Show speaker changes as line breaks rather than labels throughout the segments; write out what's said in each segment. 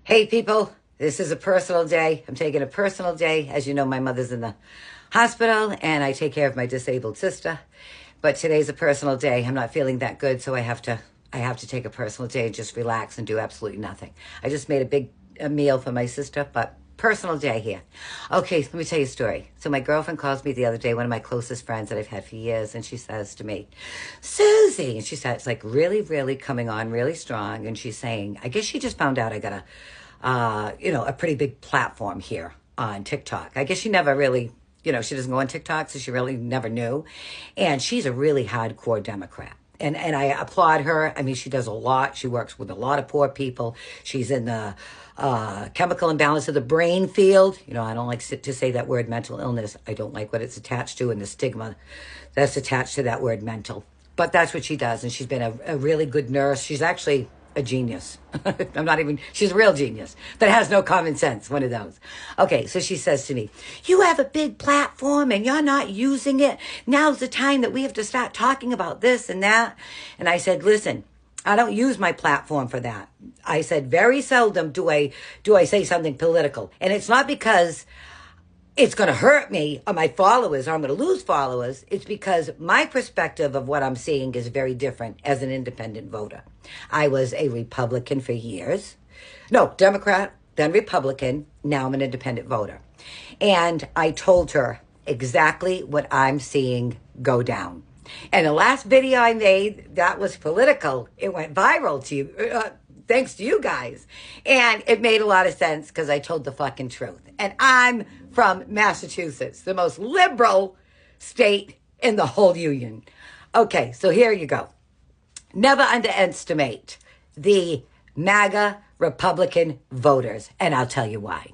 Hey people, this is a personal day. I'm taking a personal day. As you know, my mother's in the hospital and I take care of my disabled sister. But today's a personal day. I'm not feeling that good, so I have to take a personal day and just relax and do absolutely nothing. I just made a meal for my sister, but personal day here. Okay, let me tell you a story. So my girlfriend calls me the other day, one of my closest friends that I've had for years, and she says to me, Susie, and she said, it's like really coming on really strong, and she's saying, I guess she just found out I got a pretty big platform here on TikTok. I guess she never really, she doesn't go on TikTok, so she really never knew. And she's a really hardcore Democrat. And I applaud her. I mean, she does a lot. She works with a lot of poor people. She's in the chemical imbalance of the brain field. I don't like to say that word mental illness. I don't like what it's attached to and the stigma that's attached to that word mental. But that's what she does. And she's been a really good nurse. She's actually a genius. She's a real genius, but has no common sense, one of those. Okay, so she says to me, you have a big platform and you're not using it. Now's the time that we have to start talking about this and that. And I said, listen, I don't use my platform for that. I said, very seldom do I say something political. And it's not because it's going to hurt me or my followers or I'm going to lose followers. It's because my perspective of what I'm seeing is very different as an independent voter. I was a Republican for years. No, Democrat, then Republican. Now I'm an independent voter. And I told her exactly what I'm seeing go down. And the last video I made, that was political. It went viral to you. Thanks to you guys. And it made a lot of sense because I told the fucking truth. And I'm from Massachusetts, the most liberal state in the whole union. Okay, so here you go. Never underestimate the Maga Republican voters, and I'll tell you why.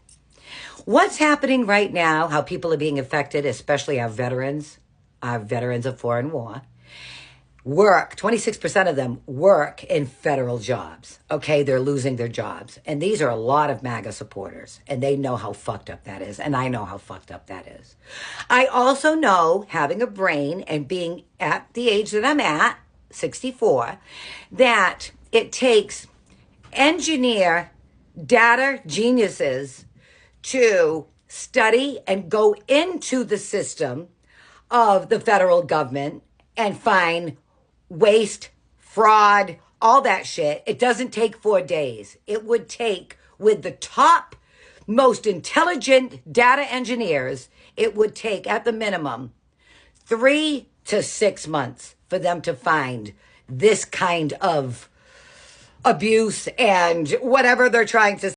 What's happening right now, how people are being affected, especially our veterans of foreign war, work, 26% of them work in federal jobs. Okay, they're losing their jobs. And these are a lot of MAGA supporters, and they know how fucked up that is, and I know how fucked up that is. I also know, having a brain and being at the age that I'm at, 64, that it takes engineer data geniuses to study and go into the system of the federal government and find waste, fraud, all that shit. It doesn't take 4 days. It would take, with the top, most intelligent data engineers, it would take, at the minimum, 3 to 6 months for them to find this kind of abuse and whatever they're trying to